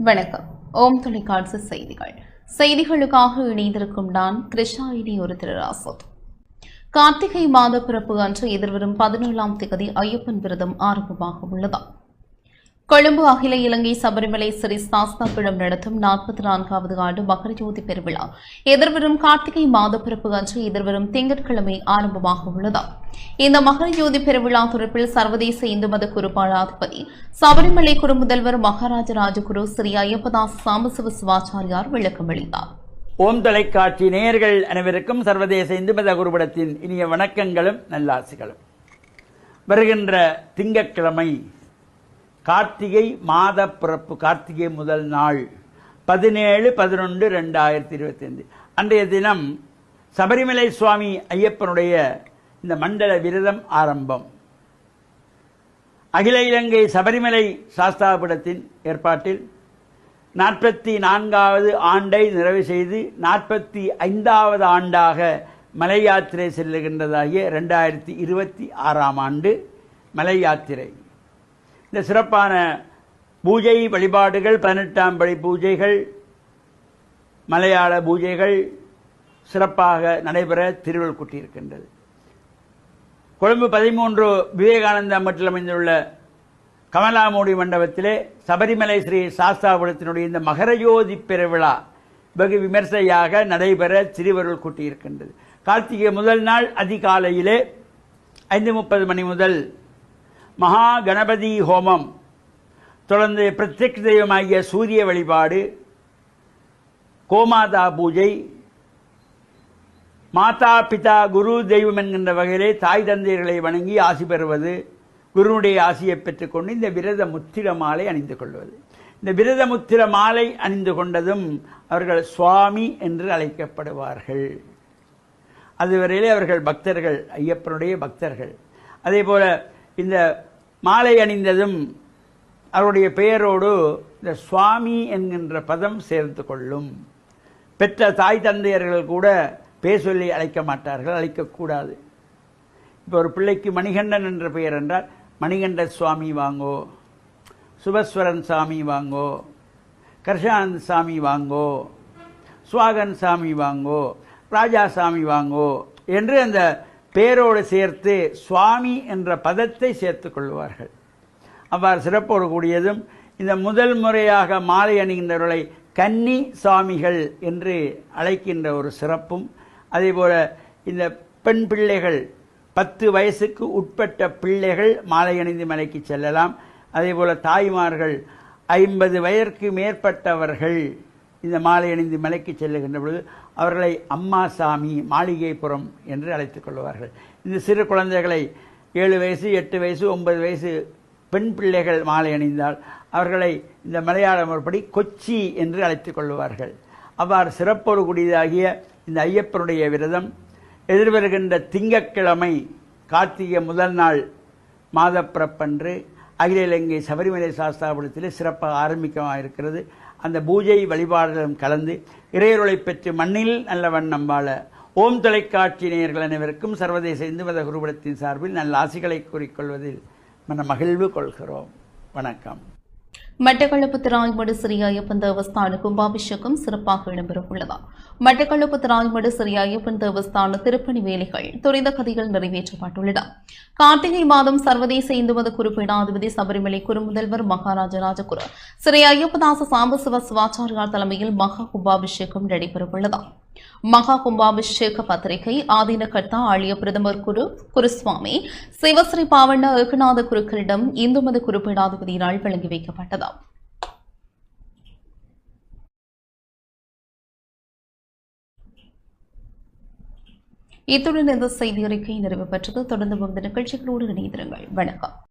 வணக்கம். ஓம் தொலைக்காட்சி செய்திகளுக்காக இணைந்திருக்கும் நான் கிருஷ்ணாயினி ஒரு திருராசத். கார்த்திகை மாத பிறப்பு அன்று எதிர்வரும் 17ஆம் தேதி ஐயப்பன் விரதம் ஆரம்பமாக உள்ளது. கொழும்பு அகில இலங்கை சபரிமலை ஸ்ரீ சாஸ்தாபீடம் நடத்தும் 44வது ஆண்டு மகரஜோதி பெருவிழா எதிர்வரும் கார்த்திகை மாத பிறப்பு அன்று எதிர்வரும் திங்கட்கிழமை ஆரம்பமாக உள்ளது. இந்த மகரஜோதி பெருவிழா தொடர்பில் சர்வதேச இந்து மத குருபாளாதிபதி சபரிமலை குரு முதல்வர் மகாராஜ ராஜகுரு ஸ்ரீ ஐயப்பதாஸ் சாம்பசிவ சிவாச்சாரியார் விளக்கம் அளித்தார். ஓம் தொலைக்காட்சி நேயர்கள் அனைவருக்கும் சர்வதேச இந்து மத குருபடத்தின் இனிய வணக்கங்களும் நல்லாசிகளும். வருகின்ற திங்கட்கிழமை கார்த்திகை மாத பிறப்பு, கார்த்திகை முதல் நாள் 17/11/2025 அன்றைய தினம் சபரிமலை சுவாமி ஐயப்பனுடைய இந்த மண்டல விரதம் ஆரம்பம். அகில இலங்கை சபரிமலை சாஸ்தாபீடத்தின் ஏற்பாட்டில் 44வது ஆண்டை நிறைவு செய்து 45வது ஆண்டாக மலை யாத்திரை செல்லுகின்றதாகிய 2026ஆம் ஆண்டு மலை யாத்திரை. இந்த சிறப்பான பூஜை வழிபாடுகள், 18ஆம் படி பூஜைகள், மலையாள பூஜைகள் சிறப்பாக நடைபெற திருவள்ளுவர் கூட்டியிருக்கின்றது. கொழும்பு 13 விவேகானந்தா மட்டில் அமைந்துள்ள கமலாமூடி மண்டபத்திலே சபரிமலை ஸ்ரீ சாஸ்தாபீடத்தினுடைய இந்த மகரஜோதி பெருவிழா வெகு விமர்சையாக நடைபெற திருவருள் கூட்டியிருக்கின்றது. கார்த்திகை முதல் நாள் அதிகாலையிலே 5:30 மணி முதல் மகா கணபதி ஹோமம், தொடர்ந்து பிரத்யக்ஷ தெய்வமாகிய சூரிய வழிபாடு, கோமாதா பூஜை, மாதா பிதா குரு தெய்வம் என்கின்ற வகையிலே தாய் தந்தையர்களை வணங்கி ஆசி பெறுவது, குருனுடைய ஆசியை பெற்றுக்கொண்டு இந்த விரத முத்திர மாலை அணிந்து கொள்வது. இந்த விரத முத்திர மாலை அணிந்து கொண்டதும் அவர்கள் சுவாமி என்று அழைக்கப்படுவார்கள். அதுவரையிலே அவர்கள் பக்தர்கள், ஐயப்பனுடைய பக்தர்கள். அதே போல இந்த மாலை அணிந்ததும் அவருடைய பெயரோடு இந்த சுவாமி என்கின்ற பதம் சேர்த்து கொள்ளும். பெற்ற தாய் தந்தையர்கள் கூட பேர் சொல்லி அழைக்க மாட்டார்கள், அழைக்கக்கூடாது. இப்போ ஒரு பிள்ளைக்கு மணிகண்டன் என்ற பெயர் என்றால் மணிகண்ட சுவாமி வாங்கோ, சுபஸ்வரன் சாமி வாங்கோ, கர்ஷானந்த் சாமி வாங்கோ, சுவாகன் சாமி வாங்கோ, ராஜா சாமி வாங்கோ என்று அந்த பேரோடு சேர்த்து சுவாமி என்ற பதத்தை சேர்த்து கொள்வார்கள். அவ்வாறு சிறப்போடு கூடியதும் இந்த முதல் முறையாக மாலை அணிகின்றவர்களை கன்னி சுவாமிகள் என்று அழைக்கின்ற ஒரு சிறப்பும், அதேபோல இந்த பெண் பிள்ளைகள் 10 வயசுக்கு உட்பட்ட பிள்ளைகள் மாலை அணிந்து மலைக்கு செல்லலாம். அதேபோல தாய்மார்கள் 50 வயதிற்கு மேற்பட்டவர்கள் இந்த மாலை அணிந்து மலைக்கு செல்லுகின்ற பொழுது அவர்களை அம்மா சாமி, மாளிகைப்புறம் என்று அழைத்துக் கொள்வார்கள். இந்த சிறு குழந்தைகளை 7 வயசு, 8 வயசு, 9 வயசு பெண் பிள்ளைகள் மாலை அணிந்தால் அவர்களை இந்த மலையாள முறைப்படி கொச்சி என்று அழைத்துக் கொள்வார்கள். அவ்வாறு சிறப்போடு கூடியதாகிய இந்த ஐயப்பனுடைய விரதம் எதிர்வருகின்ற திங்கட்கிழமை கார்த்திகை முதல் நாள் மாதப்பிறப்பன்று அகில இலங்கை சபரிமலை சாஸ்தாபீடத்திலே சிறப்பாக ஆரம்பிக்கமாக இருக்கிறது. அந்த பூஜை வழிபாடுகளும் கலந்து இறையருளை பெற்று மண்ணில் நல்ல வண்ணம் வாழ ஓம் தொலைக்காட்சி நேயர்கள் அனைவருக்கும் சர்வதேச இந்து மத குருபடத்தின் சார்பில் நல்ல ஆசிகளை கூறிக்கொள்வதில் மன மகிழ்வு கொள்கிறோம். வணக்கம். மட்டக்களப்பு திராய்மடு ஸ்ரீ ஐயப்பன் தேவஸ்தான கும்பாபிஷேகம் சிறப்பாக இடம்பெறவுள்ளது. மட்டக்களப்பு திராய்மடு ஸ்ரீ ஐயப்பன் தேவஸ்தான திருப்பணி வேலைகள் துரித கதியில் நிறைவேற்றப்பட்டுள்ளது. கார்த்திகை மாதம் சர்வதேச இந்து மத குருபீடாதிபதி சபரிமலை குரு முதல்வர் மகாராஜ ராஜகுரு ஸ்ரீ ஐயப்பதாச சாம்பசிவ சிவாச்சாரியார் தலைமையில் மகா கும்பாபிஷேகம் நடைபெறவுள்ளது. மகா கும்பாபிஷேக பத்திரிகை ஆதீன கர்த்தா ஆழிய பிரதமர் குருசுவாமி சிவஸ்ரீ பாவண்ண ஏகநாத குருக்களிடம் இந்து மத குருபீடாதிபதியினால் வழங்கி வைக்கப்பட்டது. இத்துடன் இந்த செய்தி அறிக்கை நிறைவு பெற்றது. தொடர்ந்து நிகழ்ச்சிகளோடு இணைந்திருங்கள். வணக்கம்.